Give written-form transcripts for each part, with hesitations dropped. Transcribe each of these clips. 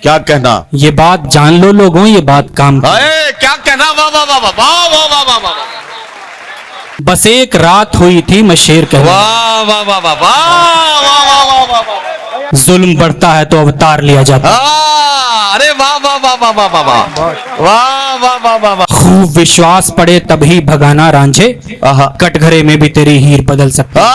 क्या कहना? ये बात जान लो लोगों, ये बात काम की। क्या कहना? वाह वाह वाह वाह वाह वाह वाह वाह वाह। बस एक रात हुई थी, मैं शेर कह रहा वाह वाह वाह वाह वाह वाह वाह वाह वाह वाह। हूं। जुल्म बढ़ता है तो अवतार लिया जाता है। अरे वाह वाह वाह वाह वाह वाह वाह वाह वाह वाह वाह वाह। खूब विश्वास पड़े तभी भगाना रांझे, आहा। कटघरे में भी तेरी हीर बदल सकता है।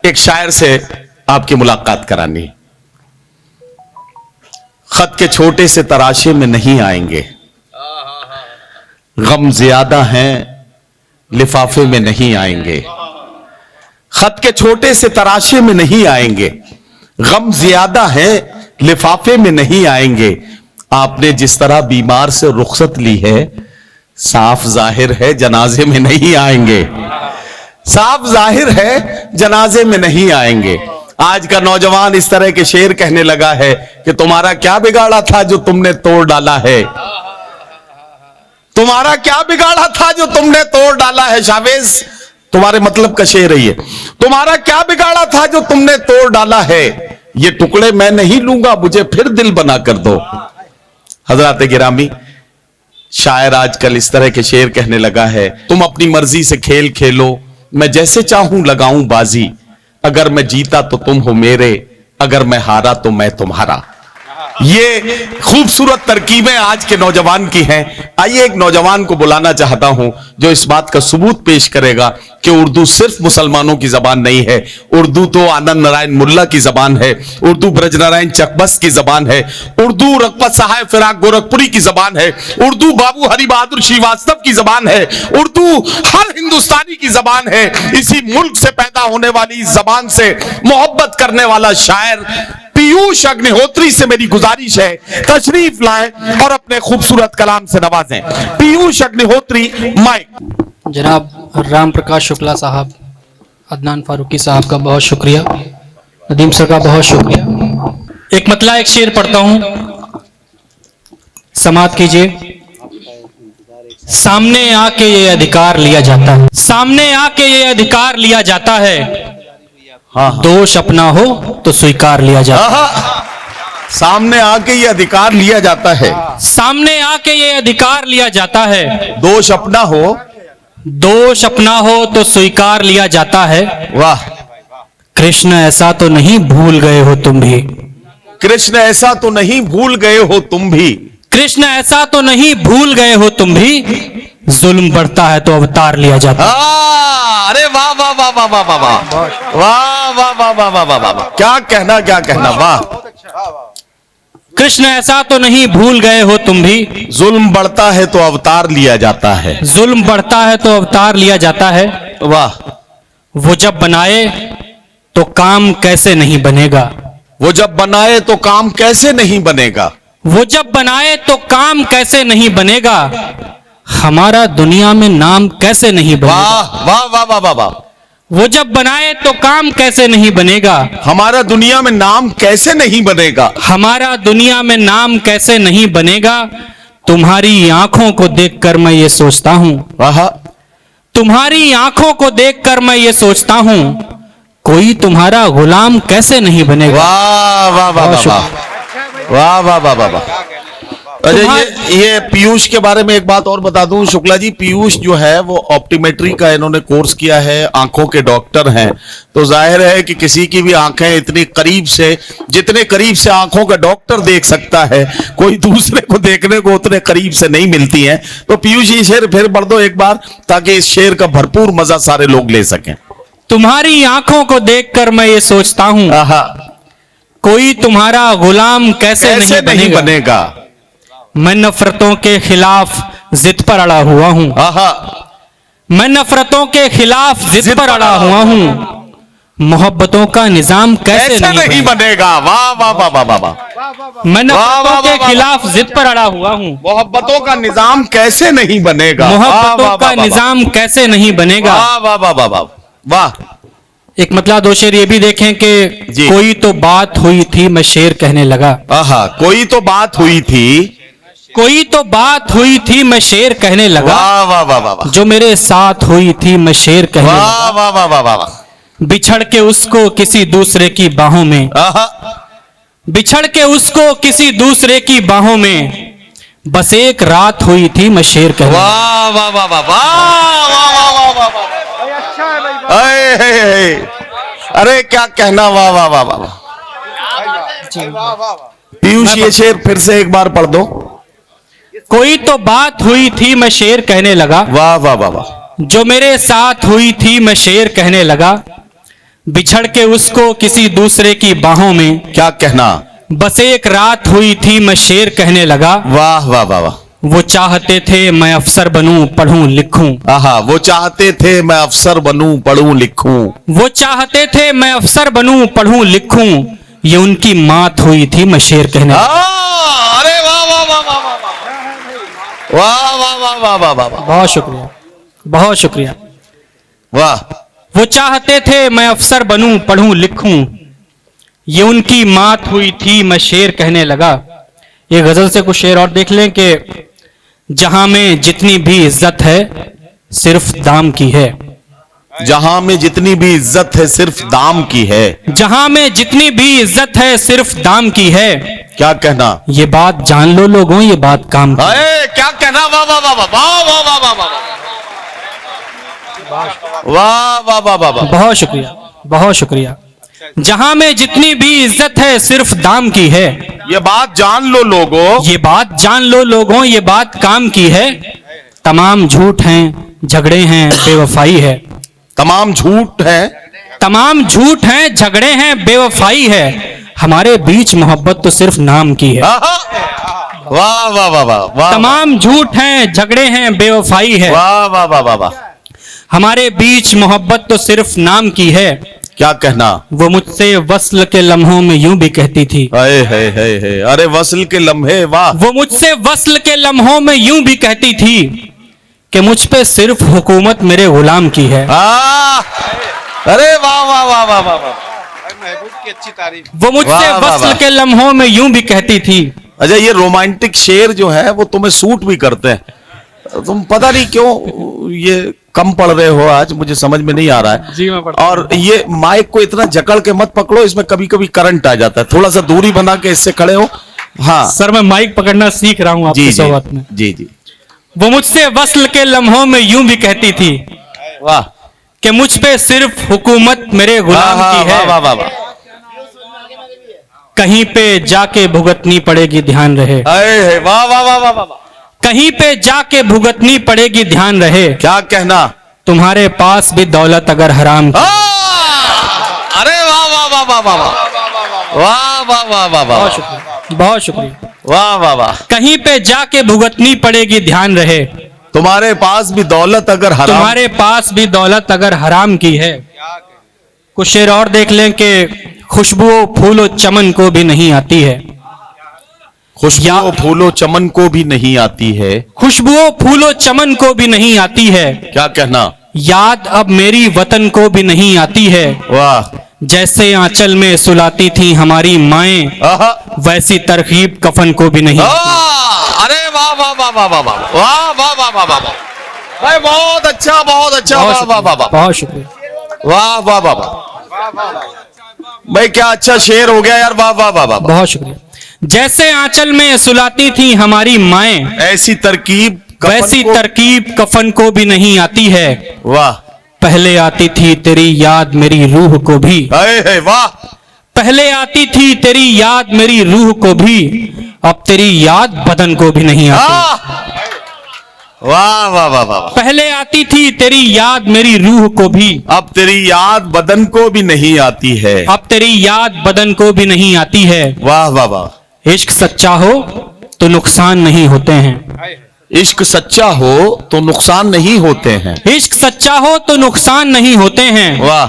एक शायर से आपकी मुलाकात करानी। खत के छोटे से तराशे में नहीं आएंगे, गम ज्यादा हैं लिफाफे में नहीं आएंगे। खत के छोटे से तराशे में नहीं आएंगे, गम ज्यादा है लिफाफे में नहीं आएंगे। आपने जिस तरह बीमार से रुखसत ली है, साफ जाहिर है जनाजे में नहीं आएंगे। साफ जाहिर है जनाजे में नहीं आएंगे। आज का नौजवान इस तरह के शेर कहने लगा है कि तुम्हारा क्या बिगाड़ा था जो तुमने तोड़ डाला है। तुम्हारा क्या बिगाड़ा था जो तुमने तोड़ डाला है। शावेज तुम्हारे मतलब का शेर है ये। तुम्हारा क्या बिगाड़ा था जो तुमने तोड़ डाला है, ये टुकड़े मैं नहीं लूंगा, मुझे फिर दिल बना कर दो। हजरात गिरामी, शायर आजकल इस तरह के शेर कहने लगा है, तुम अपनी मर्जी से खेल खेलो, मैं जैसे चाहूं लगाऊं बाजी। अगर मैं जीता तो तुम हो मेरे, अगर मैं हारा तो मैं तुम्हारा। ये खूबसूरत तरकीबें आज के नौजवान की हैं। आइए एक नौजवान को बुलाना चाहता हूं जो इस बात का सबूत पेश करेगा कि उर्दू सिर्फ मुसलमानों की जबान नहीं है। उर्दू तो आनंद नारायण मुल्ला की जबान है, उर्दू ब्रजनारायण चकबस की जबान है, उर्दू रगबत साहब फिराक गोरखपुरी की जबान है, उर्दू बाबू हरि बहादुर श्रीवास्तव की जबान है, उर्दू हर हिंदुस्तानी की जबान है। इसी मुल्क से पैदा होने वाली इस जबान से मोहब्बत करने वाला शायर पीयूष अग्निहोत्री से मेरी गुजारिश है, तशरीफ लाएं और अपने खूबसूरत कलाम से नवाजें। पीयूष अग्निहोत्री, माइक। जनाब राम प्रकाश शुक्ला साहब, अदनान फारूकी साहब का बहुत शुक्रिया, नदीम सर का बहुत शुक्रिया। एक मतला एक शेर पढ़ता हूं, समात कीजिए। सामने आके ये अधिकार लिया जाता है, सामने आके ये अधिकार लिया जाता है। दोष अपना हो तो स्वीकार लिया जाता है। सामने आके ये अधिकार लिया जाता है, सामने आके ये अधिकार लिया जाता है। दोष अपना हो, दोष अपना हो तो स्वीकार लिया जाता है। वाह। कृष्ण ऐसा तो नहीं भूल गए हो तुम भी, कृष्ण ऐसा तो नहीं भूल गए हो तुम भी, कृष्ण ऐसा तो नहीं भूल गए हो तुम भी। जुल्म बढ़ता है तो अवतार लिया जाता है। अरे वाह वाह वाह वाह वाह वाह वाह वाह वाह वाह वाह वाह वाह वाह। क्या कहना, क्या कहना, वाह। कृष्ण ऐसा तो नहीं भूल गए हो तुम भी, जुल्म बढ़ता है तो अवतार लिया जाता है, जुल्म बढ़ता है तो अवतार लिया जाता है। वाह। वो जब बनाए तो काम कैसे नहीं बनेगा, वो जब बनाए तो काम कैसे नहीं बनेगा, वो जब बनाए तो काम कैसे नहीं बनेगा। हमारा दुनिया में नाम कैसे नहीं बनेगा। वाह वाह वाह वाह वाह वाह। वो जब बनाए तो काम कैसे नहीं बनेगा, हमारा दुनिया में नाम कैसे नहीं बनेगा, हमारा दुनिया में नाम कैसे नहीं बनेगा। तुम्हारी आंखों को देखकर मैं ये सोचता हूं, वाह। तुम्हारी आंखों को देखकर मैं ये सोचता हूं, कोई तुम्हारा गुलाम कैसे नहीं बनेगा। वाह वाह वाह वाह वाह वाह वाह वाह वाह। अच्छा, ये पीयूष के बारे में एक बात और बता दूं शुक्ला जी, पीयूष जो है वो ऑप्टिमेट्री का इन्होंने कोर्स किया है, आंखों के डॉक्टर हैं। तो जाहिर है कि किसी की भी आंखें इतनी करीब से, जितने करीब से आंखों का डॉक्टर देख सकता है, कोई दूसरे को देखने को उतने करीब से नहीं मिलती हैं। तो पीयूष ये शेर फिर पढ़ दो एक बार, ताकि इस शेर का भरपूर मजा सारे लोग ले सकें। तुम्हारी आंखों को देखकर मैं ये सोचता हूं, कोई तुम्हारा गुलाम कैसे नहीं बनेगा। मैं नफरतों के खिलाफ जिद पर अड़ा हुआ हूं, मैं नफरतों के खिलाफ जिद पर अड़ा हुआ हूं। मोहब्बतों का निजाम कैसे नहीं बनेगा। वाह वाह वाह वाह वाह वाह। मैं नफरतों के खिलाफ जिद पर अड़ा हुआ हूं। मोहब्बतों का निजाम कैसे नहीं बनेगा, मोहब्बतों का निजाम कैसे नहीं बनेगा। वाह वाह वाह वाह वाह। एक मतलब दो शेर ये भी देखें कि जी। कोई तो बात हुई थी मैं शेर कहने लगा। आहा, कोई तो बात हुई थी। कोई तो बात हुई थी मैं शेर कहने लगा। वाह वाह वाह वाह वाह, जो मेरे साथ हुई थी मैं शेर कहने लगा। वाह वाह वाह वाह वाह वाह। बिछड़ के उसको किसी दूसरे की बाहों में, आहा, बिछड़ के उसको किसी दूसरे की बाहों में, बस एक रात हुई थी मैं शेर कहने लगा। वाह वाह वाह वाह वाह वाह वाह वाह वाह वाह। अरे हे, हे। अरे क्या कहना, वाह वाह वाह वाह वाह। पीयूष ये शेर फिर से एक बार पढ़ दो। कोई तो बात हुई थी मैं शेर कहने लगा। वाह वाह वाह वाह। जो मेरे साथ हुई थी मैं शेर कहने लगा। बिछड़ के उसको किसी दूसरे की बाहों में, क्या कहना, बस एक रात हुई थी मैं शेर कहने लगा। वाह वाह वाह वाह। वो चाहते थे मैं अफसर बनूं पढ़ूं लिखूं। आहा, वो चाहते थे मैं अफसर बनूं पढ़ूं लिखूं। वो चाहते थे मैं अफसर बनूं पढ़ूं लिखूं। ये उनकी मात हुई थी मैं शेर कहने लगा। अरे वाह वाह वाह वाह वाह वाह वाह वाह वाह वाह वाह। बहुत शुक्रिया, बहुत शुक्रिया। वाह। वो चाहते थे मैं अफसर बनूं पढ़ूं लिखूं। ये उनकी मात हुई थी मैं शेर कहने लगा। ये गजल से कुछ शेर और देख लें कि जहां में जितनी भी इज्जत है सिर्फ दाम की है। जहां में जितनी भी इज्जत है सिर्फ दाम की है। जहां में जितनी भी इज्जत है सिर्फ दाम की है। क्या कहना, ये बात जान लो लोगों, ये बात काम की। अरे क्या कहना, वाह वाह वाह वाह वाह वाह वाह वाह वाह वाह वाह वाह वाह वाह। बहुत शुक्रिया, बहुत शुक्रिया। जहां में जितनी भी इज्जत है सिर्फ दाम की है। ये बात जान लो लोगों, ये बात जान लो लोगों, ये बात काम की है। तमाम झूठ हैं, झगड़े हैं, बेवफाई है। तमाम झूठ है, तमाम झूठ हैं, झगड़े हैं, बेवफाई है। हमारे बीच मोहब्बत तो सिर्फ नाम की है। वाह वाह वाह वाह वाह। तमाम झूठ हैं, झगड़े हैं, बेवफाई है। वाह वाह वाह वाह वाह। हमारे बीच मोहब्बत तो सिर्फ नाम की है। क्या कहना, वो मुझसे वस्ल के लम्हों में यूं भी कहती थी। है अरे वस्ल के लम्हे, वाह। वो मुझसे वस्ल के लम्हों में यूं भी कहती थी कि मुझ पे सिर्फ हुकूमत मेरे गुलाम की है। अरे वाह वाह वाह वाह वाह। महबूब की अच्छी तारीफ। वो मुझसे वाह, वाह, वस्ल वाह। के लम्हों में यूं भी कहती थी। अच्छा, ये रोमांटिक शेर जो है वो तुम्हें सूट भी करते हैं। तुम पता नहीं क्यों ये कम पढ़ रहे हो आज, मुझे समझ में नहीं आ रहा है। जी मैं पढ़ता और ये माइक को इतना जकड़ के मत पकड़ो, इसमें कभी कभी करंट आ जाता है। थोड़ा सा दूरी बना के इससे खड़े हो। हाँ सर, मैं माइक पकड़ना सीख रहा हूँ जी आपकी जी सोबत में। जी जी। वो मुझसे वस्ल के लम्हों में यूं भी कहती थी वाह कि मुझ पे सिर्फ हुकूमत मेरे गुलाम की है। वाह वाह वाह। कहीं पे जाके भुगतनी पड़ेगी, ध्यान रहे। वाह वाह वाह वाह वाह। कहीं पे जाके भुगतनी पड़ेगी, ध्यान रहे। क्या कहना, तुम्हारे पास भी दौलत अगर हराम की। अरे वाह वाह वाह वाह वाह वाह वाह वाह वाह वाह। बहुत शुक्रिया, बहुत शुक्रिया। वाह वाह वाह। कहीं पे जाके भुगतनी पड़ेगी, ध्यान रहे। तुम्हारे पास भी दौलत अगर हराम, तुम्हारे पास भी दौलत अगर हराम की है। कुछ शेर और देख लें कि खुशबू फूलो चमन को भी नहीं आती है। खुशबू फूलो चमन को भी नहीं आती है। खुशबू फूलो चमन को भी नहीं आती है। क्या कहना, याद अब मेरी वतन को भी नहीं आती है। वाह। जैसे आंचल में सुलाती थी हमारी माएं, आहा। वैसी तरकीब कफन को भी नहीं आती। अरे वाह वाह वाह वाह वाह वाह वाह वाह वाह वाह वाह। भाई बहुत अच्छा, बहुत अच्छा। वाह वाह वाह वाह। बहुत शुक्रिया, वाह वाह वाह वाह। भाई क्या अच्छा शेर हो गया यार। वाह वाह वाह वाह। बहुत शुक्रिया। जैसे आंचल में सुलाती थी हमारी माएं, ऐसी तरकीब कफन वैसी को- तरकीब कफन को भी नहीं आती है। वाह। पहले आती थी तेरी याद मेरी रूह को भी। है वाह। पहले आती थी तेरी याद मेरी रूह को भी। अब तेरी याद बदन को भी नहीं आती। वाह वाह वाह वाह। पहले आती थी तेरी याद मेरी रूह को भी। अब तेरी याद बदन को भी नहीं आती है। अब तेरी याद बदन को भी नहीं आती है। वाह वाह वाह। इश्क सच्चा हो तो नुकसान नहीं होते हैं। इश्क सच्चा हो तो नुकसान नहीं होते हैं। इश्क सच्चा हो तो नुकसान नहीं होते हैं। वाह।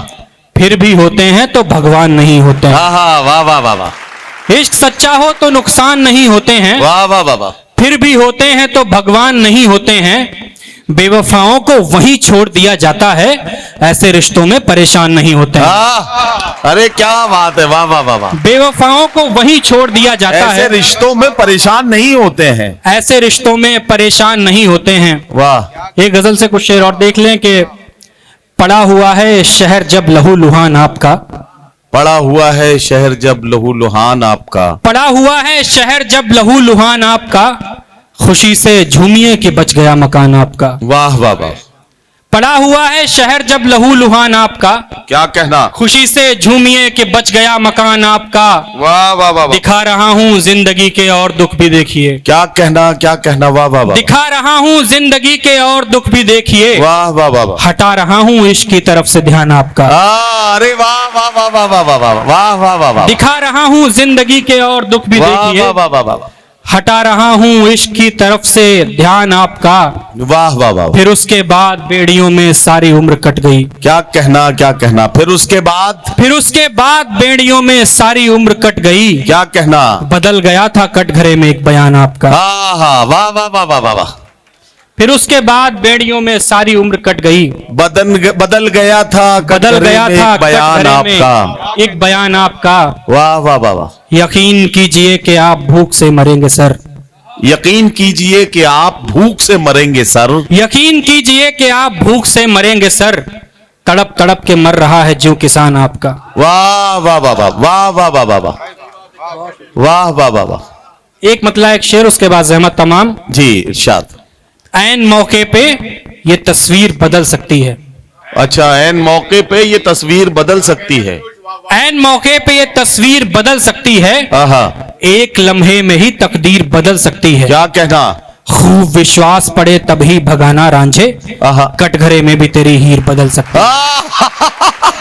फिर भी होते हैं तो भगवान नहीं होते हैं। हाँ वाह वाह वाह वाह। इश्क सच्चा हो तो नुकसान नहीं होते हैं। वाह वाह वाह वाह। फिर भी होते हैं तो भगवान नहीं होते हैं। बेवफाओं को वहीं छोड़ दिया जाता है, ऐसे रिश्तों में परेशान नहीं होते हैं। अरे क्या बात है, वाह वाह वाह वाह। बेवफाओं को वहीं छोड़ दिया जाता ऐसे है, रिश्तों में परेशान नहीं होते हैं। ऐसे रिश्तों में परेशान नहीं होते हैं। वाह। एक गजल से कुछ शेर और देख लें कि पड़ा हुआ है शहर जब लहू लुहान आपका, पड़ा हुआ है शहर जब लहू लुहान आपका, पड़ा हुआ है शहर जब लहू लुहान आपका, खुशी से झूमिए कि बच गया मकान आपका। वाह वाह वाह। पड़ा हुआ है शहर जब लहू लुहान आपका, क्या कहना, खुशी से झूमिए कि बच गया मकान आपका। वाह वाह वाह। दिखा रहा हूँ जिंदगी के और दुख भी देखिए, क्या कहना, क्या कहना, वाह वाह वाह। दिखा रहा हूँ जिंदगी के और दुख भी देखिए, वाह वाह वाह वाह। हटा रहा हूँ इश्क की तरफ से ध्यान आपका। अरे वाह वाह वाह वाह वाह वाह वाह वाह वाह वाह वाह। दिखा रहा हूँ जिंदगी के और दुख भी वाह देखिए, वाह वाह वाह वाह। हटा रहा हूँ इश्क की तरफ से ध्यान आपका। वाह वाह वाह। फिर उसके बाद बेड़ियों में सारी उम्र कट गई, क्या कहना, क्या कहना, फिर उसके बाद, फिर उसके बाद बेड़ियों में सारी उम्र कट गई। क्या कहना, बदल गया था कटघरे में एक बयान आपका। हाँ हाँ, वाह वाह वाह वाह वाह वाह। फिर उसके बाद बेड़ियों में सारी उम्र कट गई, बदल गया था, बदल गया था एक बयान कटघरे आपका। में एक बयान आपका। वाह वाह वाह वाह। यकीन कीजिए कि आप भूख से मरेंगे सर, यकीन कीजिए कि आप भूख से मरेंगे सर, यकीन कीजिए कि आप भूख से मरेंगे सर, तड़प तड़प के मर रहा है जो किसान आपका। वाह वाह वाह वाह वाह वाह वाह वाह वाह वाह वाह वाह वाह। एक मतला एक शेर, उसके बाद जहमत तमाम। जी इरशाद। ऐन मौके पे ये तस्वीर बदल सकती है, अच्छा, ऐन मौके पे ये तस्वीर बदल सकती है। ऐन मौके पे ये तस्वीर बदल सकती है, आहा, एक लम्हे में ही तकदीर बदल सकती है। क्या कहना, खूब विश्वास पड़े तभी भगाना रांझे, आहा। कटघरे में भी तेरी हीर बदल सकती है। आहा,